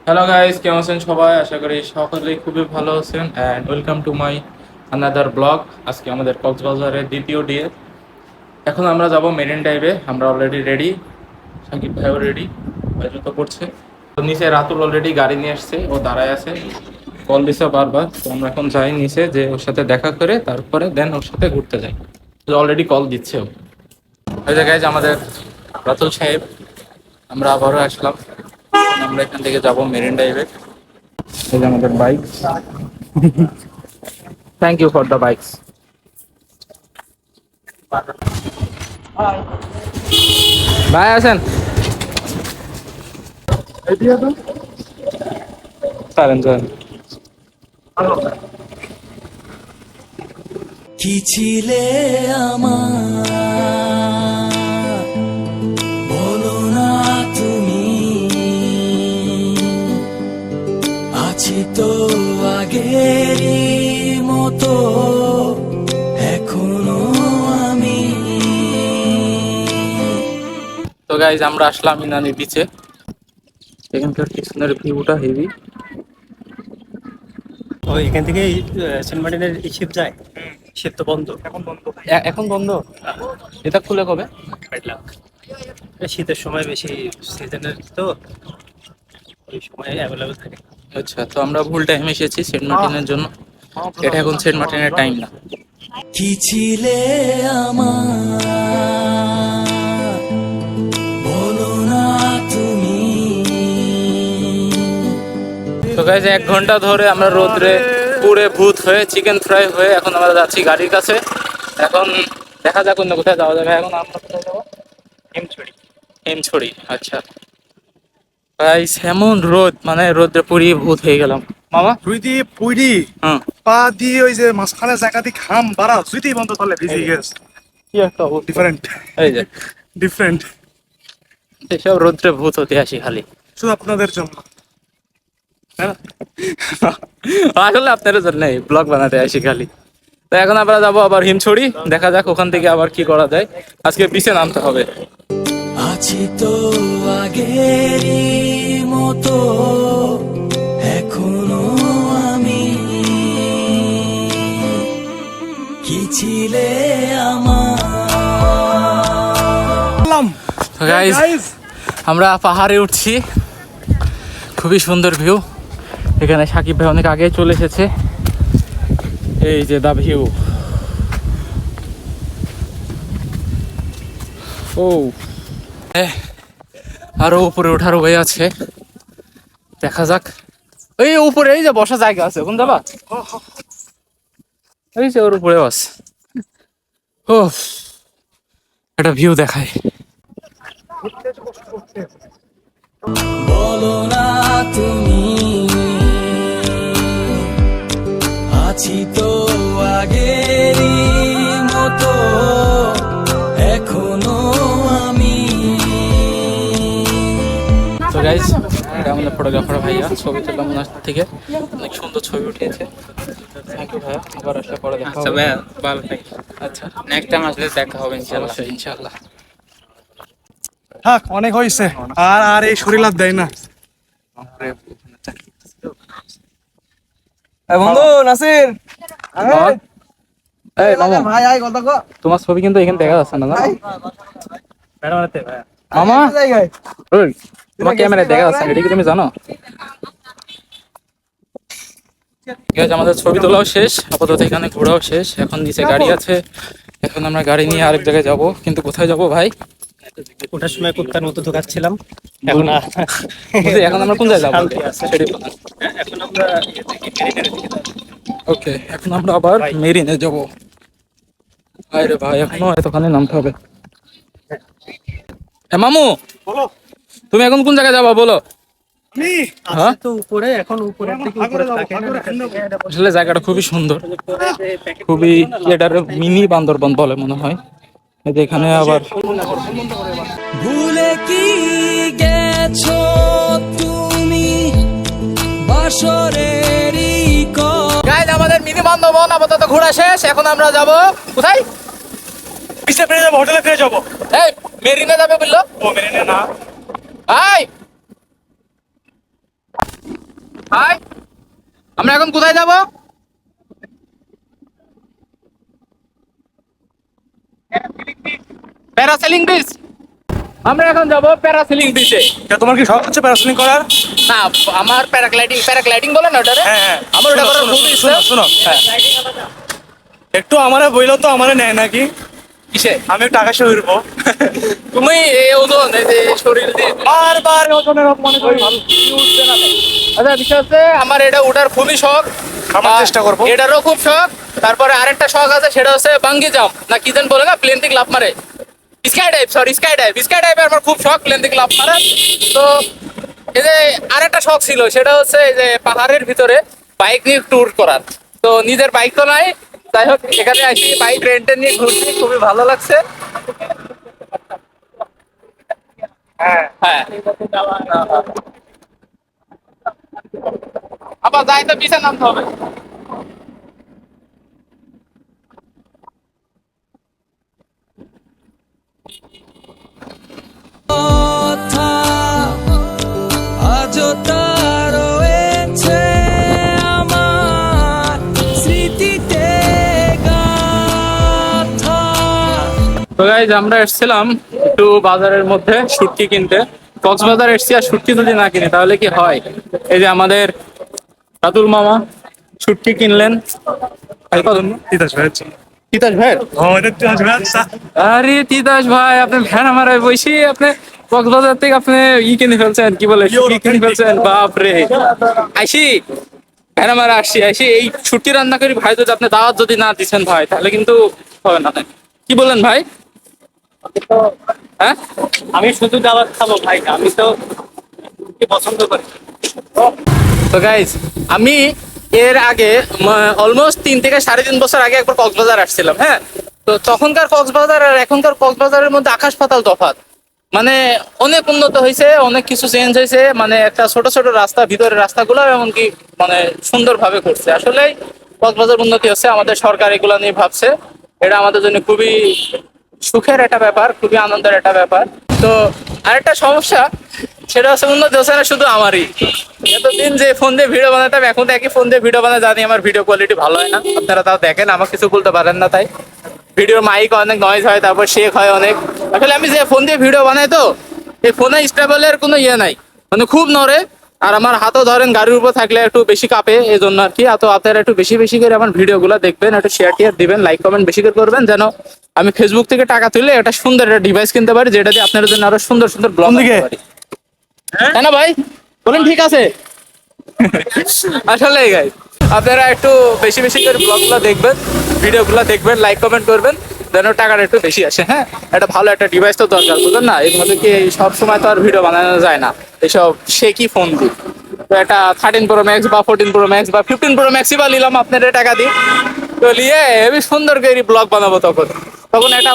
Hello guys, কেমন আছেন সবাই? আশা করি সকলেই খুবই ভালো আছেন and welcome to my another blog. আজকে আমাদের কক্সবাজারের দ্বিতীয় ডে। এখন আমরা যাব মেরিন ড্রাইভে। আমরা অলরেডি রেডি, সাকিব ভাইও রেডি, ভাই জুতো পড়ছে। তো নিচে রাতুল অলরেডি গাড়ি নিয়ে আসছে, ও দাঁড়ায় আছে, কল দিছে বারবার। তো আমরা এখন যাই নিচে, যে ওর সাথে দেখা করে তারপরে দেন ওর সাথে ঘুরতে যাই। অলরেডি কল দিচ্ছে ও। ওই যে গাইজ আমাদের রাতুল সাহেব, আমরা আবারও আসলাম। আমরা এখান থেকে যাব মেরিন ড্রাইভে। এই যে আমাদের bike. Thank you for the bikes. ভাই আছেন? চলেন চলেন। কি ছিলে আমার বলো না তুমি, আছি তো আগেরই মতো এখনো আমি। তো গাইজ আমরা আসলাম ইনানি বিচে। এখানকার পিছনের ভিউটা হেভি। ও এখান থেকে সেন্ট মার্টিনের শিপ যায়। শিপ তো বন্ধ, এখন বন্ধ। এখন বন্ধ? এটা খুলে কবে? শীতের সময় বেশি, সিজনের তো ওই সময় অ্যাভেলেবেল থাকে। আচ্ছা, তো আমরা ভুল টাইমে এসেছি সেন্ট মার্টিনের জন্য। এটা এখন সেন্ট মার্টিনের টাইম না। কি ছিলে আমার বলো না তুমি। তো গাইজ 1 ঘন্টা ধরে আমরা রোদ্রে পুড়ে ভূত হয়ে, চিকেন ফ্রাই হয়ে এখন আমরা যাচ্ছি গাড়ির কাছে। এখন দেখা যাক অন্য কোথায় যাওয়া যাবে। এখন আমরা কোথায় যাবো? হিমছড়ি। হিমছড়ি। আচ্ছা গাইস, এমন রোদ, মানে রোদ্রে পুড়িয়ে ভূত হয়ে গেলাম। মামা যদি পুরি হ্যাঁ, পা দিয়ে ওই যে মাঝখানে জায়গা দিয়ে ঘাম বাড়া যদি বন্ধ তাহলে ভিজে গেছে। কি একটা অবস্থা। ডিফারেন্ট এই যে ডিফারেন্ট এসব রোদ্রে ভূত হতে আসি খালি। শুধু আপনাদের জন্য। আসলে আপনাদের জন্য ব্লগ বানাতে আসি খালি। তো এখন আমরা যাবো আবার হিমছড়ি। দেখা যাক ওখান থেকে আবার কি করা যায়। আজকে বিচে নামতে হবে। আছি তো আগেরই মতো এখনো আমি। কি ছিলে আমার। তো গাইস, গাইস আমরা পাহাড়ে উঠছি। খুবই সুন্দর ভিউ। এখানে সাকিব ভাই অনেক আগে চলে এসেছে। এই যে দা ভিউ। ও আরো উপরে ওঠার ওয়ে আছে, দেখা যাক। এই উপরে এই যে বসার জায়গা আছে, কোন যাবা? এই যে ওর উপরে বাস। ও একটা ভিউ দেখায়। বলো না তুমি, আছি তো আগেরই মতো এখনো আমি। তো গাইস, এটা আমাদের ফটোগ্রাফার ভাইয়া, ছবি তুললাম ওনার থেকে। অনেক সুন্দর ছবি উঠিয়েছে। থ্যাংক ইউ ভাইয়া। আবার আসলে পরে দেখা হবে। ভালো থাকি। আচ্ছা, নেক্সট টাইম আসলে দেখা হবে ইনশাআল্লাহ। ইনশাআল্লাহ। থাক, অনেক হয়েছে। আর আর এই শরীর আর দেয় না। বন্ধু নাসির, এই মামা, ভাই আয় কথা কো। তোমার ছবি কিন্তু এখানে দেখা যাচ্ছে না, জানো? ম্যাডাম আনতে ভাই। মামা, জায়গায় ওই তোমার ক্যামেরায় দেখা যাচ্ছে না, এটা কি তুমি জানো? ঠিক আছে, আমাদের ছবি তোলাও শেষ, আপাতত এখানে ঘোরাও শেষ। এখন নিচে গাড়ি আছে। এখন আমরা গাড়ি নিয়ে আরেক জায়গায় যাব, কিন্তু কোথায় যাব ভাই? ওঠার সময় কুত্তার মতো ঢোকাচ্ছিলাম। এখন এখন আমরা কোন জায়গায় যাবো শান্তি আছে। সেটাই বলুন। এখন আমরা মেরিনের দিকে যাবো। ওকে, এখন আমরা আবার মেরিনে যাব। আরে ভাই, এখনো এতখানি নামতে হবে। এ মামু, বলো তুমি এখন কোন জায়গায় যাবা বলো? আমি হ্যাঁ? আছে তো উপরে, এখন উপরের থেকে উপরে থাকে না। আসলে জায়গাটা খুবই সুন্দর, খুবই। এটার মিনি বান্দরবন বলে মনে হয়। এই যে এখানে আবার ভুলে কি গেছো তুমি বাসরেরই গাইজ, আমাদের মিনি বান্দরবন আপাতত ঘোরা শেষ। এখন আমরা যাব কোথায়? পিছে ফিরে যাবো, হোটেলে ফিরে যাবো। এই মেরিনে যাবে বললো। ও মেনে না। এই ভাই আমরা এখন কোথায় যাব? Parasailing bridge. আমরা এখন যাব প্যারাসেলিং ব্রিজে। তোমার কি শখ হচ্ছে প্যারাসেলিং করার? না, আমার প্যারাগ্লাইডিং বলে না ওটারে? হ্যাঁ হ্যাঁ, আমার ওটা করার খুব ইচ্ছা। শোনো হ্যাঁ। একটু আমারে বইলো তো, আমারে নেয় নাকি? কিসে? আমি একটু আকাশে উড়বো। তুমি এই ওজন এই যে শরীর দিয়ে বারবার ওজনের অপমানে করি। উঠবে না ভাই। আচ্ছা বিষয় হচ্ছে আমার এটা ওঠার খুবই শখ। আমার চেষ্টা করবো। এটারও খুব শখ। তারপরে আরেকটা শখ আছে, সেটা হচ্ছে বাঙ্গি জাম্প না কি যেন বলে না, প্লেন থেকে লাফ মারে। স্কাই ডাইভ আমার খুব শখ, প্লেন থেকে লাফ মারা। তো এই যে আরেকটা শখ ছিল, সেটা হচ্ছে এই যে পাহাড়ের ভিতরে বাইক নিয়ে ট্যুর করার। তো নিজের বাইক তো নাই, যাই হোক এখানে আসি বাইক রেন্টে নিয়ে ঘুরছি, খুবই ভালো লাগছে। হ্যাঁ আবার যাই তো পিছনে নামতে হবে। কথা আজও তা রয়েছে আমার স্মৃতিতে গাথা। তো গাইজ আমরা এসেছিলাম একটু বাজারের মধ্যে শুটকি কিনতে। কক্সবাজার এসছি আর শুটকি যদি না কিনি তাহলে কি হয়? এই যে আমাদের রাতুল মামা শুটকি কিনলেন। তিতাস ভাই হচ্ছে। তিতাস ভাই, আমাদের তিতাস ভাই আচ্ছা। আরে তিতাস ভাই আপনি ভ্যান আমার বসি, আপনি কক্সবাজার থেকে আপনি কিনে ফেলছেন, কি বলে শুটকি কিনে ফেলছেন। বাপ রে, আইসি ভ্যান আমার আসছি এই শুটকি রান্না করি ভাই। যদি আপনি দাওয়াত যদি না দিচ্ছেন ভাই তাহলে কিন্তু হবে না। কি বললেন ভাই? হ্যাঁ আমি শুধু দাওয়াত খাবো ভাই, আমি তো পছন্দ করি। তো গাইজ আমি এর আগে অলমোস্ট 3 থেকে 3.5 বছর আগে একবার কক্সবাজার আসছিলাম। হ্যাঁ, তো তখনকার কক্সবাজার আর এখনকার কক্সবাজারের মধ্যে আকাশ পাতাল তফাৎ। মানে অনেক উন্নত হয়েছে, অনেক কিছু চেঞ্জ হয়েছে। মানে একটা ছোট ছোট রাস্তা, ভিতরের রাস্তাগুলো এমনকি মানে সুন্দরভাবে করছে। আসলে কক্সবাজার উন্নতি হচ্ছে, আমাদের সরকার এগুলো নিয়ে ভাবছে। এটা আমাদের জন্য খুবই সুখের একটা ব্যাপার, খুবই আনন্দের একটা ব্যাপার। তো আরেকটা সমস্যা, সেটা হচ্ছে উন্নতি হচ্ছে না শুধু আমারই। এতদিন যে ফোন দিয়ে ভিডিও বানাতাম, এখন তো একই ফোন দিয়ে ভিডিও বানাতে জানি আমার ভিডিও কোয়ালিটি ভালো হয় না। আপনারা তাও দেখেন, আমার কিছু বলতে পারেন না। তাই ভিডিওর মাইক অনেক নয়েজ হয়, তারপর শেক হয় অনেক। আসলে আমি যে ফোন দিয়ে ভিডিও বানাই, তো এই ফোনে স্টেবলের কোনো ইয়ে নাই, মানে খুব নড়ে। আর আমার হাতও ধরেন গাড়ির উপর থাকলে একটু বেশি কাঁপে, এই জন্য আর কি। তো আপনারা একটু বেশি বেশি করে আমার ভিডিওগুলো দেখবেন, একটু শেয়ার টিয়ার দিবেন, লাইক কমেন্ট বেশি করে করবেন, যেন আমি ফেসবুক থেকে টাকা তুলে একটা সুন্দর একটা ডিভাইস কিনতে পারি, যেটা দিয়ে আপনাদের জন্য আরো সুন্দর সুন্দর ব্লগ দিতে পারি। তাই না ভাই? বলেন ঠিক আছে? আসলে গাইস আপনারা একটু বেশি বেশি করে ব্লগগুলো দেখবেন, ভিডিওগুলো দেখবেন, লাইক কমেন্ট করবেন, যেন টাকাটা একটু বেশি আসে। হ্যাঁ, একটা ভালো একটা ডিভাইস তো দরকার, বুঝলেন না? এইভাবে কি সব সময় তো আর ভিডিও বানানো যায় না এইসব শেকি ফোন দিয়ে। তো একটা 13 Pro Max বা 14 Pro Max বা 15 Pro Max বা নিলাম আপনাদের টাকা দিয়ে। তো নিয়ে হেবি সুন্দর করে ব্লগ বানাবো। তখন তখন একটা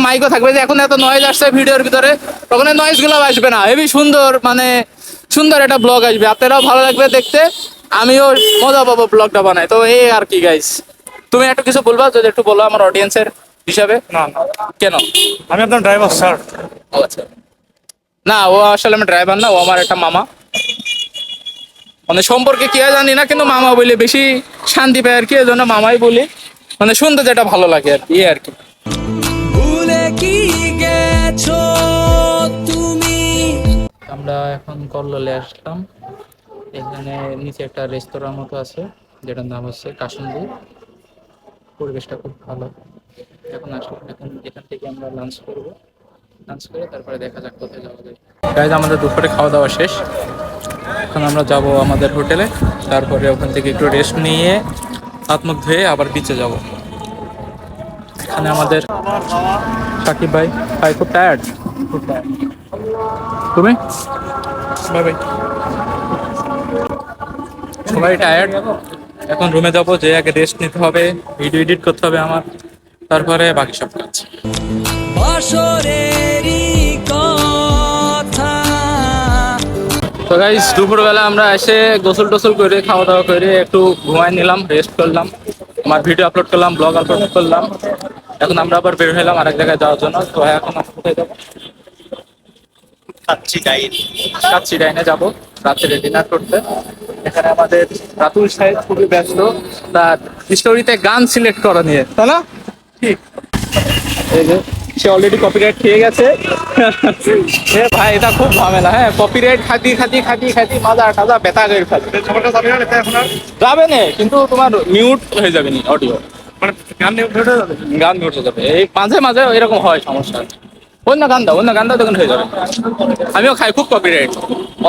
মাইকও থাকবে, যে এখন এত নয়েজ আসছে ভিডিওর ভিতরে, তখন এই নয়েজ গুলো আসবে না। হেবি সুন্দর, মানে সুন্দর একটা ব্লগ আসবে, আপনারাও ভালো লাগবে দেখতে, আমিও মজা পাবো ব্লগটা বানাই। তো এই আর কি গাইস, তুমি একটু কিছু বলবা? যদি একটু বলো আমার অডিয়েন্সের হিসাবে। না না, কেন? আমি আপনার ড্রাইভার স্যার। ও আচ্ছা, না ও আসলে আমার ড্রাইভার না, ও আমার একটা মামা। মানে সম্পর্কে কি হয় জানি না, কিন্তু মামা বলে বেশি শান্তি পায় আর কি, এই জন্য মামাই বলি। মানে শুনতে যেটা ভালো লাগে আর কি, এই আর কি। ভুলে কি গেছো তুমি? আমরা এখন কল্লোলে আসলাম। এখানে নিচে একটা রেস্তোরাঁ মতো আছে, যেটার নাম হচ্ছে কাশিমপুর। পরিবেশটা খুব ভালো। এখন আসলাম, এখন এখান থেকে আমরা লাঞ্চ করবো। লাঞ্চ করে তারপরে দেখা যাক কোথায় যাওয়া যায়। গাইজ আমাদের দুপুরে খাওয়া দাওয়া শেষ, এখন আমরা যাব আমাদের হোটেলে। তারপরে ওখান থেকে একটু রেস্ট নিয়ে হাত মুখ ধুয়ে আবার বিচে যাব। এখানে আমাদের সাকিব ভাই খুব টায়ার্ড। তুমি? Bye bye. সবাই টায়ার্ড, এখন রুমে যাবো, যে আগে রেস্ট নিতে হবে, ভিডিও এডিট করতে হবে আমার, তারপরে বাকি সব কাজ। বাসরেরই কথা তো গাইস দুপুরবেলা আমরা এসে গোসল টোসল করে খাওয়া দাওয়া করে একটু ঘুমাই নিলাম, রেস্ট করলাম, আমার ভিডিও আপলোড করলাম, ব্লগ আপলোড করলাম। এখন আমরা আবার বের হলাম আরেক জায়গায় যাওয়ার জন্য। তো এখন আমরা কোথায় যাবো? কাচ্চি ডাইনে যাবো রাত্রে ডিনার করতে। এখানে আমাদের রাতুল সাহেব খুবই ব্যস্ত তার স্টোরিতে গান সিলেক্ট করা নিয়ে, তাই না? ঠিক। এই যে সে অলরেডি কপিরাইট খেয়ে গেছে। এ ভাই এটা খুব ঝামেলা, হ্যাঁ কপিরাইট খাতি খাতি খাতি খাতি মাজা টাজা ব্যথা করে ফেলে। খবরটা যাবে না এটা এখন আর যাবে না, কিন্তু তোমার মিউট হয়ে যাবে নি অডিও, মানে গান নিয়ে উঠে যাবে। গান মিউট হয়ে যাবে। এই মাঝে মাঝে এরকম হয় সমস্যা। অন্য গান দাও তখন হয়ে যাবে। আমিও খাই খুব কপিরাইট,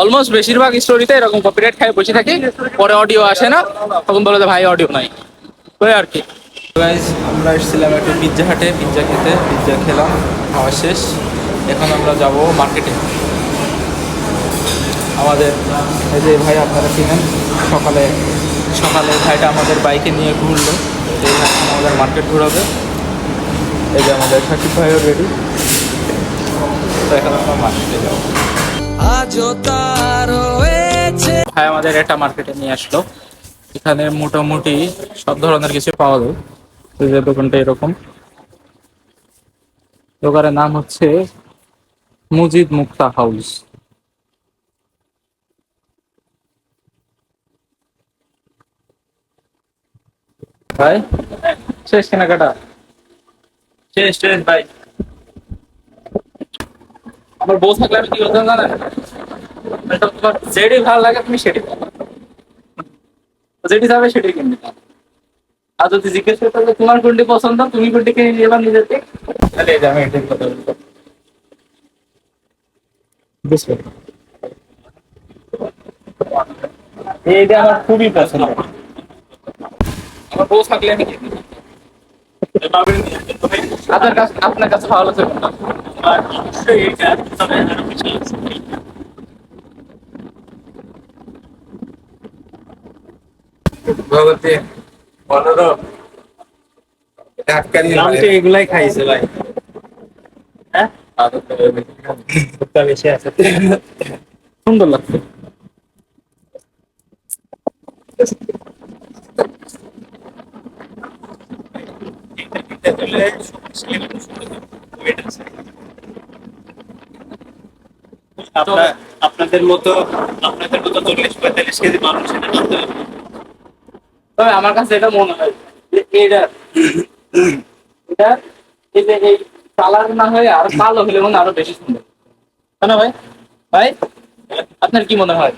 অলমোস্ট বেশিরভাগ স্টোরিতে এরকম কপিরাইট খাই বসে থাকি, পরে অডিও আসে না, তখন বলে যে ভাই অডিও নাই, ওই আর কি। গাইজ আমরা এসেছিলাম একটু পিৎজা হাটে পিৎজা খেতে, পিৎজা খেলাম, খাওয়া শেষ। এখন আমরা যাব মার্কেটে। আমাদের এই যে ভাই আপনারা চিনেন, সকালে সকালে ভাইটা আমাদের বাইকে নিয়ে ঘুরলো, এই ভাই আমাদের মার্কেট ঘুরাবে। এই যে আমাদের সাকিব ভাইও রেডি, তো এখন আমরা মার্কেটে যাবো। আজও তার রয়েছে ভাই আমাদের একটা মার্কেটে নিয়ে আসলো, এখানে মোটামুটি সব ধরনের কিছু পাওয়া যায়। এই যে দোকানটা এরকম, দোকানের নাম হচ্ছে মুজিদ মুক্তা হাউস। ভাই শেষ কেনাকাটা? শেষ ভাই। আমার বউ থাকলে আমি কি করতাম জানেন? এটা তোমার যেটি ভালো লাগে তুমি সেটি পাবে, যেটি যাবে সেটি কিনবে। আর যদি জিজ্ঞেস করতে হবে তোমার কোনটি পছন্দ, তুমি কোনটি কিনে নিয়ে এবার নিজের থেকে, তাহলে এই যে আমি এটাই কথা বলবো। বুঝলে? এইটা আমার খুবই পছন্দ, আমার বউ থাকলে আমি কিনে নিতাম। আপনার কাছে ভালো লাগছে কোনটা? ভগবতী 15 এগুলাই খাইছে ভাই। হ্যাঁ বেশি আছে। সুন্দর লাগছে। আপনাদের মতো 40-45 কেজি মানুষ এটা কিনতে হবে। তবে আমার কাছে এটা মনে হয় যে এটা এটা এই যে এই কালার না হয়ে আর কালো হলে মনে হয় আরো বেশি সুন্দর, তাই না ভাই? ভাই আপনার কি মনে হয়?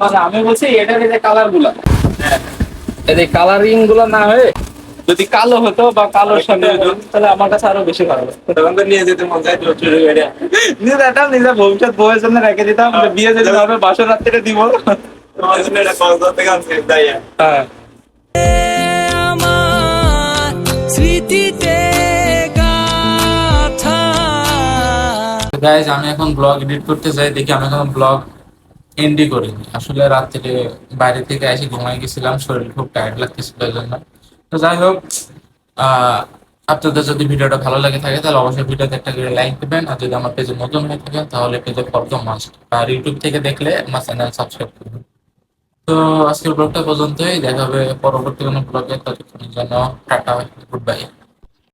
মানে আমি বলছি এটার এই যে কালার গুলা, এই যে কালারিং গুলা না হয়ে যদি কালো হতো বা কালোর সাথে হতো, তাহলে আমার কাছে আরো বেশি ভালো লাগতো। তখন তো নিয়ে যেতে মন চাইতো চুরি করে। নিজের ভবিষ্যৎ বউয়ের জন্য রেখে দিতাম, বিয়ে যদি হবে বাসর রাত্রিরে দিব। তোমার জন্য এটা কক্সবাজার থেকে আনছি তাই। হ্যাঁ আমার স্মৃতিতে গাথা। গাইজ আমি এখন ব্লগ এডিট করতে যাই, দেখি আমি এখন ব্লগ এন্ডি করিনি। আসলে রাত্রে বাইরে থেকে এসে ঘুমাই গেছিলাম, শরীর খুব টায়ার্ড লাগতেছিল এই জন্য। তো যাই হোক, আপনাদের যদি ভিডিওটা ভালো লাগে থাকে তাহলে অবশ্যই ভিডিওতে একটা করে লাইক দেবেন, আর যদি আমার পেজে নতুন হয়ে থাকেন তাহলে পেজে ফলো মাস্ট, আর ইউটিউব থেকে দেখলে আমার চ্যানেল সাবস্ক্রাইব করবেন। তো আজকের ব্লগটা পর্যন্তই, দেখা হবে পরবর্তী কোনো ব্লগে, ততক্ষণের জন্য টাটা, গুড বাই।